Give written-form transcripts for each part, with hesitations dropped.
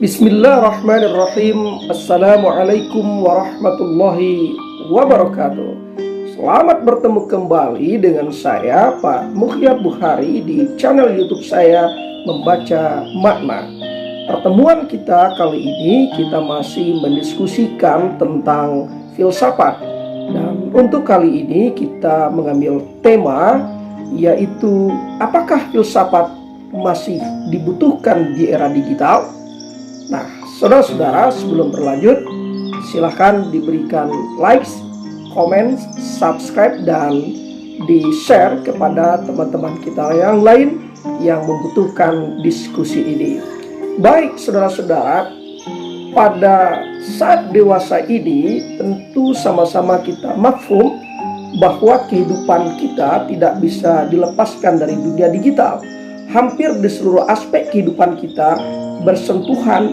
Bismillahirrahmanirrahim. Assalamualaikum warahmatullahi wabarakatuh. Selamat bertemu kembali dengan saya, Pak Mukhyar Bukhari, di channel YouTube saya Membaca Makna. Pertemuan kita kali ini kita masih mendiskusikan tentang filsafat. Dan untuk kali ini kita mengambil tema, yaitu apakah filsafat masih dibutuhkan di era digital? Nah, saudara-saudara, sebelum berlanjut, silahkan diberikan likes, komen, subscribe, dan di-share kepada teman-teman kita yang lain yang membutuhkan diskusi ini. Baik, saudara-saudara, pada saat dewasa ini tentu sama-sama kita mafhum bahwa kehidupan kita tidak bisa dilepaskan dari dunia digital. Hampir di seluruh aspek kehidupan kita bersentuhan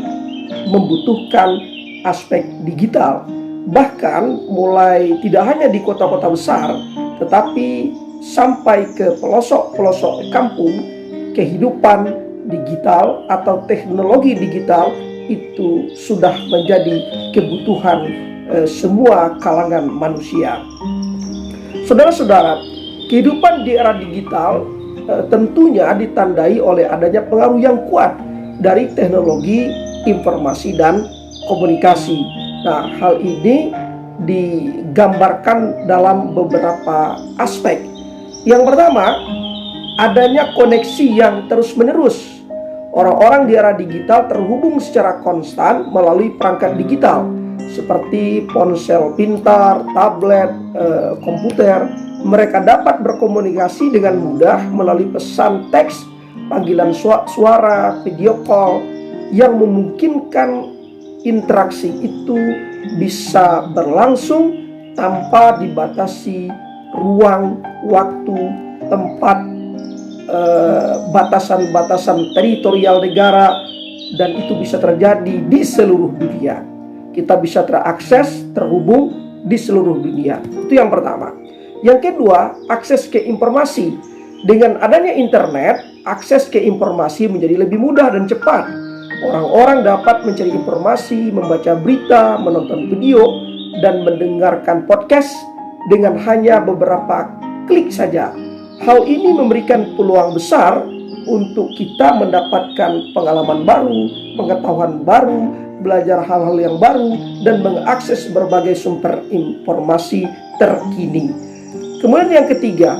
membutuhkan aspek digital. Bahkan mulai tidak hanya di kota-kota besar, tetapi sampai ke pelosok-pelosok kampung, kehidupan digital atau teknologi digital itu sudah menjadi kebutuhan semua kalangan manusia. Saudara-saudara, kehidupan di era digital tentunya ditandai oleh adanya pengaruh yang kuat dari teknologi informasi dan komunikasi. Nah, hal ini digambarkan dalam beberapa aspek. Yang pertama, adanya koneksi yang terus-menerus. Orang-orang di era digital terhubung secara konstan melalui perangkat digital seperti ponsel pintar, tablet, komputer. Mereka dapat berkomunikasi dengan mudah melalui pesan teks, panggilan suara, video call, yang memungkinkan interaksi itu bisa berlangsung tanpa dibatasi ruang, waktu, tempat, batasan-batasan teritorial negara, dan itu bisa terjadi di seluruh dunia. Kita bisa terakses, terhubung di seluruh dunia. Itu yang pertama. Yang kedua, akses ke informasi. Dengan adanya internet, akses ke informasi menjadi lebih mudah dan cepat. Orang-orang dapat mencari informasi, membaca berita, menonton video, dan mendengarkan podcast dengan hanya beberapa klik saja. Hal ini memberikan peluang besar untuk kita mendapatkan pengalaman baru, pengetahuan baru, belajar hal-hal yang baru, dan mengakses berbagai sumber informasi terkini. Kemudian yang ketiga,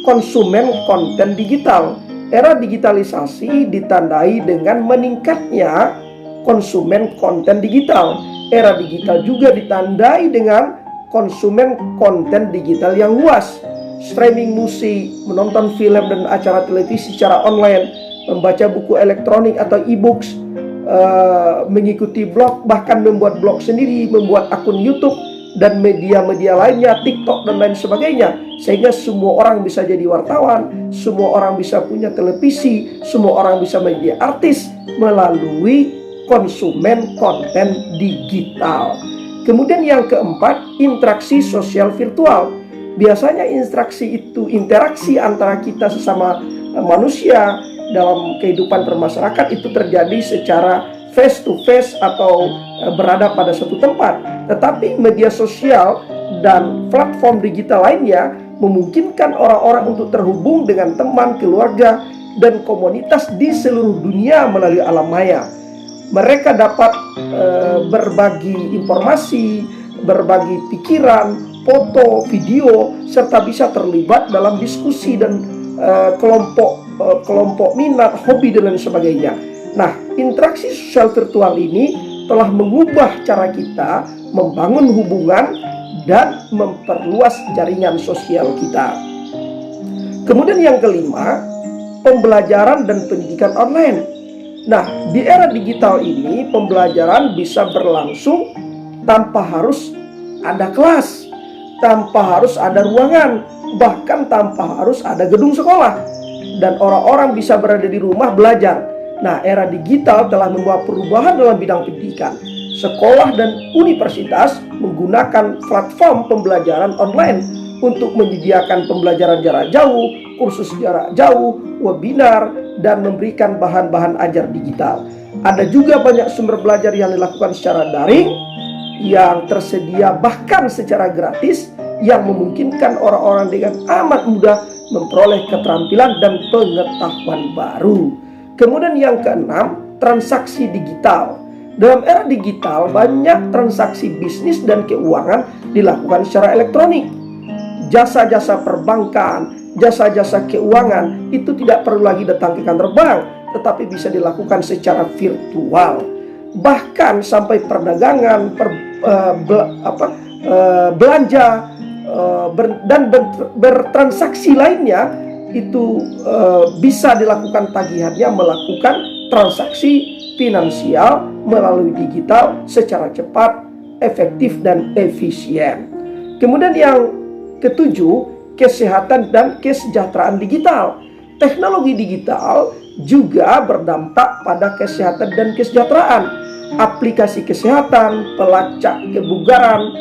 konsumen konten digital. Era digitalisasi ditandai dengan meningkatnya konsumen konten digital. Era digital juga ditandai dengan konsumen konten digital yang luas. Streaming musik, menonton film dan acara televisi secara online, membaca buku elektronik atau e-books, mengikuti blog, bahkan membuat blog sendiri, membuat akun YouTube, dan media-media lainnya, TikTok dan lain sebagainya. Sehingga semua orang bisa jadi wartawan, semua orang bisa punya televisi, semua orang bisa menjadi artis melalui konsumen konten digital. Kemudian yang keempat, interaksi sosial virtual. Biasanya interaksi antara kita sesama manusia dalam kehidupan bermasyarakat itu terjadi secara face to face atau berada pada suatu tempat. Tetapi media sosial dan platform digital lainnya memungkinkan orang-orang untuk terhubung dengan teman, keluarga, dan komunitas di seluruh dunia melalui alam maya. Mereka dapat berbagi informasi, berbagi pikiran, foto, video, serta bisa terlibat dalam diskusi dan kelompok minat, hobi, dan lain sebagainya. Nah, interaksi sosial virtual ini telah mengubah cara kita membangun hubungan dan memperluas jaringan sosial kita. Kemudian yang kelima, pembelajaran dan pendidikan online. Nah, di era digital ini pembelajaran bisa berlangsung tanpa harus ada kelas, tanpa harus ada ruangan, bahkan tanpa harus ada gedung sekolah. Dan orang-orang bisa berada di rumah belajar. Nah, era digital telah membawa perubahan dalam bidang pendidikan. Sekolah dan universitas menggunakan platform pembelajaran online untuk menyediakan pembelajaran jarak jauh, kursus jarak jauh, webinar, dan memberikan bahan-bahan ajar digital. Ada juga banyak sumber belajar yang dilakukan secara daring, yang tersedia bahkan secara gratis, yang memungkinkan orang-orang dengan amat mudah memperoleh keterampilan dan pengetahuan baru. Kemudian yang keenam, transaksi digital. Dalam era digital, banyak transaksi bisnis dan keuangan dilakukan secara elektronik. Jasa-jasa perbankan, jasa-jasa keuangan itu tidak perlu lagi datang ke kantor bank, tetapi bisa dilakukan secara virtual. Bahkan sampai perdagangan, belanja dan bertransaksi lainnya itu bisa dilakukan tagihannya melakukan transaksi finansial melalui digital secara cepat, efektif, dan efisien. Kemudian yang ketujuh, kesehatan dan kesejahteraan digital. Teknologi digital juga berdampak pada kesehatan dan kesejahteraan. Aplikasi kesehatan, pelacak kebugaran,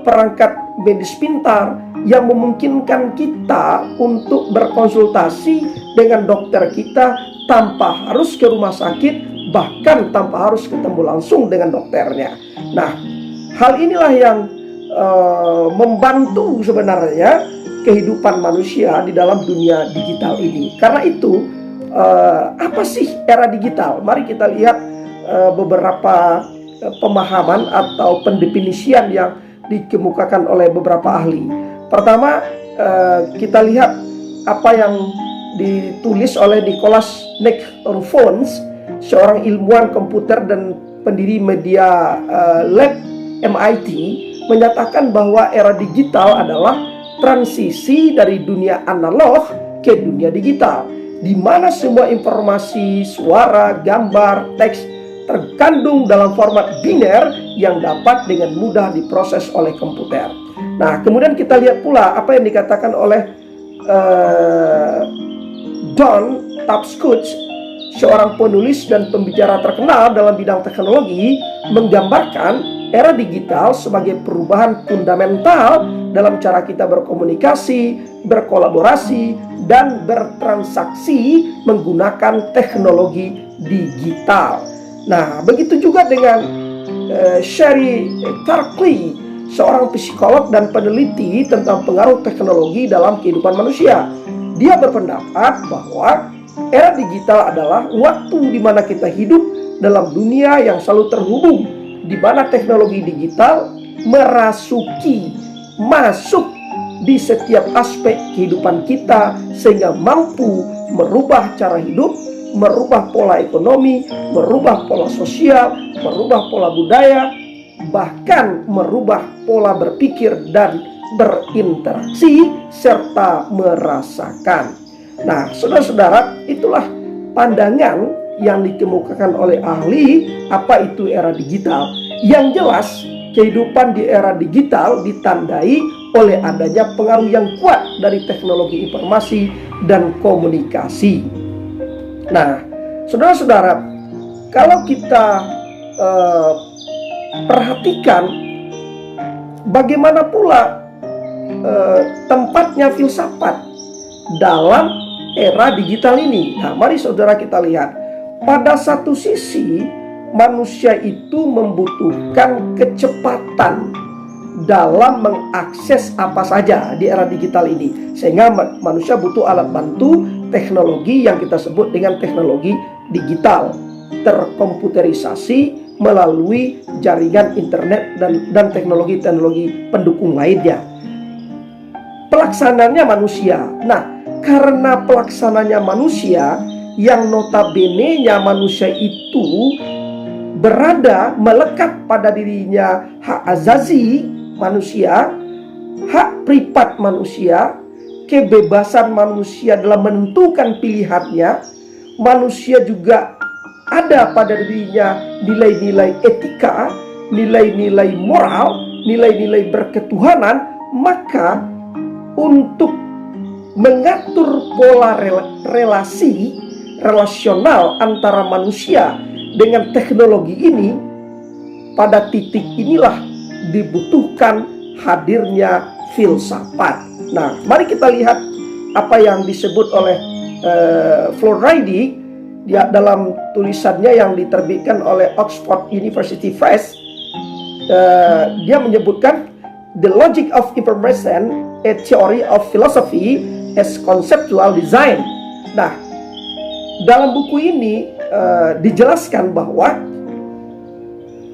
perangkat medis pintar yang memungkinkan kita untuk berkonsultasi dengan dokter kita tanpa harus ke rumah sakit, bahkan tanpa harus ketemu langsung dengan dokternya. Nah, hal inilah yang membantu sebenarnya kehidupan manusia di dalam dunia digital ini. Karena itu, apa sih era digital? Mari kita lihat beberapa pemahaman atau pendefinisian yang dikemukakan oleh beberapa ahli. Pertama, kita lihat apa yang ditulis oleh Nicholas Nekrofons, seorang ilmuwan komputer dan pendiri media lab MIT, menyatakan bahwa era digital adalah transisi dari dunia analog ke dunia digital, di mana semua informasi, suara, gambar, teks terkandung dalam format biner yang dapat dengan mudah diproses oleh komputer. Nah, kemudian kita lihat pula apa yang dikatakan oleh Don Tapscott, seorang penulis dan pembicara terkenal dalam bidang teknologi, menggambarkan era digital sebagai perubahan fundamental dalam cara kita berkomunikasi, berkolaborasi, dan bertransaksi menggunakan teknologi digital. Nah, begitu juga dengan Sherry Turkle, seorang psikolog dan peneliti tentang pengaruh teknologi dalam kehidupan manusia. Dia berpendapat bahwa era digital adalah waktu di mana kita hidup dalam dunia yang selalu terhubung, di mana teknologi digital masuk di setiap aspek kehidupan kita, sehingga mampu merubah cara hidup, merubah pola ekonomi, merubah pola sosial, merubah pola budaya, bahkan merubah pola berpikir dan berinteraksi serta merasakan. Nah, saudara-saudara, itulah pandangan yang dikemukakan oleh ahli apa itu era digital. Yang jelas, kehidupan di era digital ditandai oleh adanya pengaruh yang kuat dari teknologi informasi dan komunikasi. Nah, saudara-saudara, kalau kita perhatikan bagaimana pula tempatnya filsafat dalam era digital ini. Nah, mari saudara kita lihat. Pada satu sisi, manusia itu membutuhkan kecepatan dalam mengakses apa saja di era digital ini, sehingga manusia butuh alat bantu teknologi yang kita sebut dengan teknologi digital, terkomputerisasi melalui jaringan internet dan teknologi-teknologi pendukung lainnya. Pelaksananya manusia. Nah, karena pelaksananya manusia, yang notabene-nya manusia itu melekat pada dirinya hak azazi manusia, hak privat manusia, kebebasan manusia dalam menentukan pilihannya. Manusia juga ada pada dirinya nilai-nilai etika, nilai-nilai moral, nilai-nilai berketuhanan. Maka untuk mengatur pola relasional antara manusia dengan teknologi ini, pada titik inilah dibutuhkan hadirnya filsafat. Nah, mari kita lihat apa yang disebut oleh Floridi, dia dalam tulisannya yang diterbitkan oleh Oxford University Press, dia menyebutkan The Logic of Information, a Theory of Philosophy as Conceptual Design. Nah, dalam buku ini dijelaskan bahwa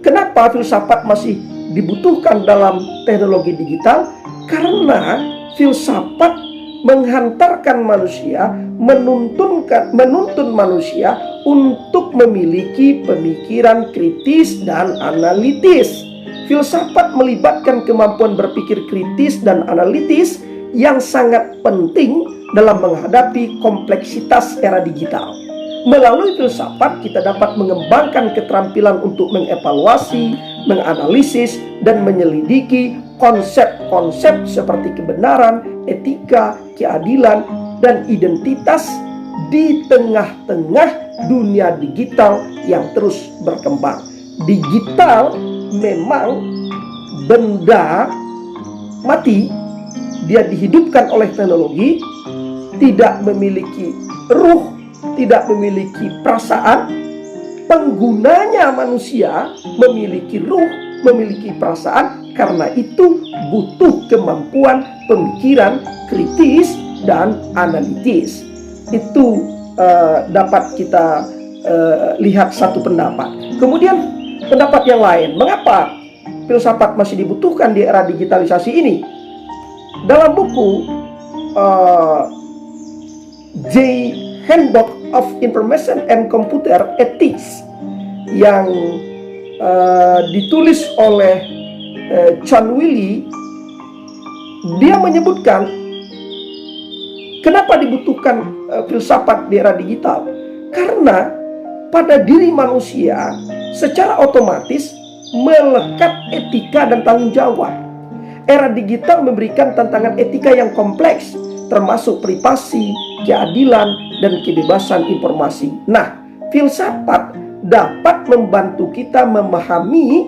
kenapa filsafat masih dibutuhkan dalam teknologi digital, karena filsafat menghantarkan manusia, menuntun manusia untuk memiliki pemikiran kritis dan analitis. Filsafat melibatkan kemampuan berpikir kritis dan analitis yang sangat penting dalam menghadapi kompleksitas era digital. Melalui filsafat kita dapat mengembangkan keterampilan untuk mengevaluasi, menganalisis, dan menyelidiki konsep-konsep seperti kebenaran, etika, keadilan, dan identitas di tengah-tengah dunia digital yang terus berkembang. Digital memang benda mati, dia dihidupkan oleh teknologi, tidak memiliki ruh, tidak memiliki perasaan. Penggunanya manusia memiliki ruh, memiliki perasaan. Karena itu butuh kemampuan pemikiran kritis dan analitis. Itu dapat kita lihat satu pendapat. Kemudian pendapat yang lain, mengapa filsafat masih dibutuhkan di era digitalisasi ini? Dalam buku J. Handbook of Information and Computer Ethics yang ditulis oleh John Wiley, dia menyebutkan kenapa dibutuhkan filsafat di era digital. Karena pada diri manusia secara otomatis melekat etika dan tanggung jawab. Era digital memberikan tantangan etika yang kompleks, termasuk privasi, keadilan, dan kebebasan informasi. Nah, filsafat dapat membantu kita memahami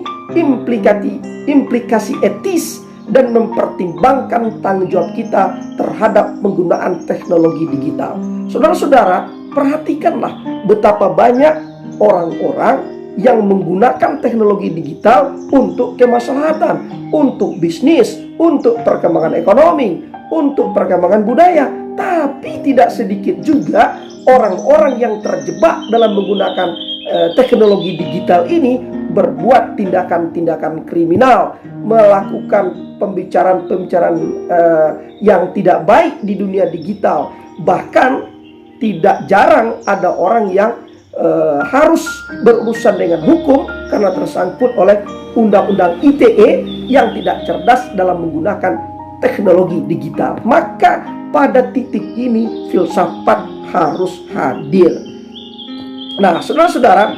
implikasi etis dan mempertimbangkan tanggung jawab kita terhadap penggunaan teknologi digital. Saudara-saudara, perhatikanlah betapa banyak orang-orang yang menggunakan teknologi digital untuk kemaslahatan, untuk bisnis, untuk perkembangan ekonomi, untuk perkembangan budaya. Tapi tidak sedikit juga orang-orang yang terjebak dalam menggunakan teknologi digital ini berbuat tindakan-tindakan kriminal, melakukan pembicaraan-pembicaraan yang tidak baik di dunia digital. Bahkan tidak jarang ada orang yang harus berurusan dengan hukum karena tersangkut oleh undang-undang ITE yang tidak cerdas dalam menggunakan teknologi digital. Maka pada titik ini filsafat harus hadir. Nah, saudara-saudara,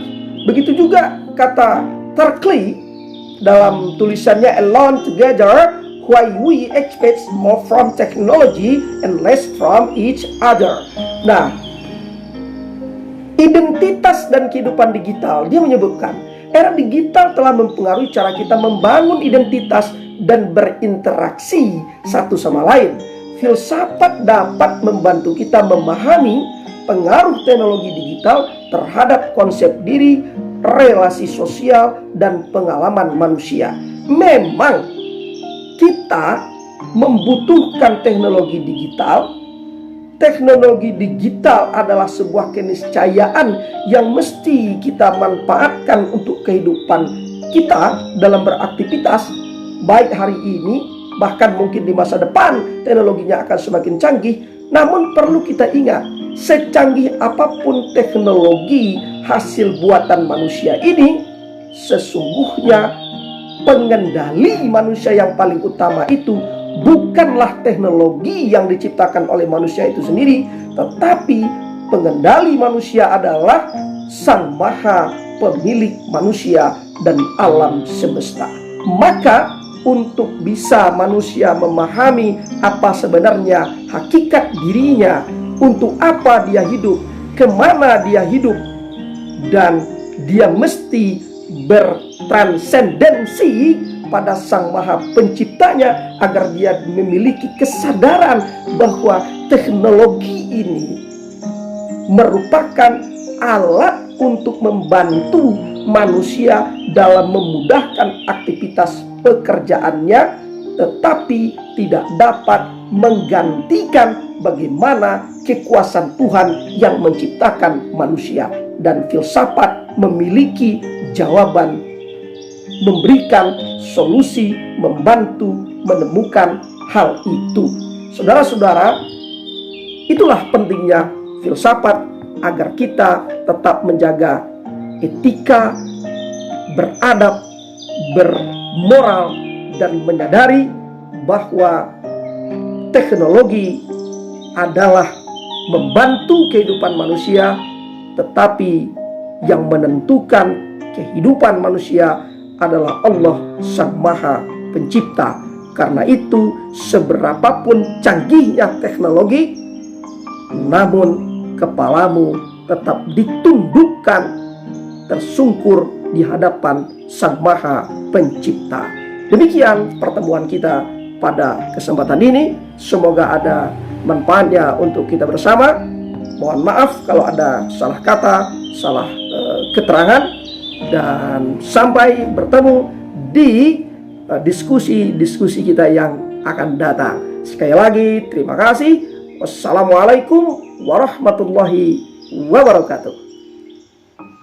begitu juga kata Turkley dalam tulisannya Alone Together, Why We Expect More from Technology and Less from Each Other. Nah, identitas dan kehidupan digital, dia menyebutkan era digital telah mempengaruhi cara kita membangun identitas dan berinteraksi satu sama lain. Filsafat dapat membantu kita memahami pengaruh teknologi digital terhadap konsep diri, relasi sosial, dan pengalaman manusia. Memang kita membutuhkan teknologi digital. Teknologi digital adalah sebuah keniscayaan yang mesti kita manfaatkan untuk kehidupan kita dalam beraktivitas, baik hari ini, bahkan mungkin di masa depan teknologinya akan semakin canggih. Namun perlu kita ingat, secanggih apapun teknologi hasil buatan manusia ini, sesungguhnya pengendali manusia yang paling utama itu bukanlah teknologi yang diciptakan oleh manusia itu sendiri, tetapi pengendali manusia adalah Sang Maha Pemilik manusia dan alam semesta. Maka untuk bisa manusia memahami apa sebenarnya hakikat dirinya, untuk apa dia hidup, kemana dia hidup, dan dia mesti bertransendensi pada Sang Maha Penciptanya, agar dia memiliki kesadaran bahwa teknologi ini merupakan alat untuk membantu manusia dalam memudahkan aktivitas pekerjaannya, tetapi tidak dapat menggantikan bagaimana kekuasaan Tuhan yang menciptakan manusia. Dan filsafat memiliki jawaban, memberikan solusi, membantu menemukan hal itu. Saudara-saudara, itulah pentingnya filsafat agar kita tetap menjaga etika, beradab, bermoral, dan menyadari bahwa teknologi adalah membantu kehidupan manusia, tetapi yang menentukan kehidupan manusia adalah Allah Sang Maha Pencipta. Karena itu, seberapapun canggihnya teknologi, namun kepalamu tetap ditundukkan, tersungkur di hadapan Sang Maha Pencipta. Demikian pertemuan kita pada kesempatan ini. Semoga ada manfaatnya untuk kita bersama. Mohon maaf kalau ada salah kata, salah keterangan, dan sampai bertemu di diskusi-diskusi kita yang akan datang. Sekali lagi terima kasih. Wassalamualaikum warahmatullahi wabarakatuh.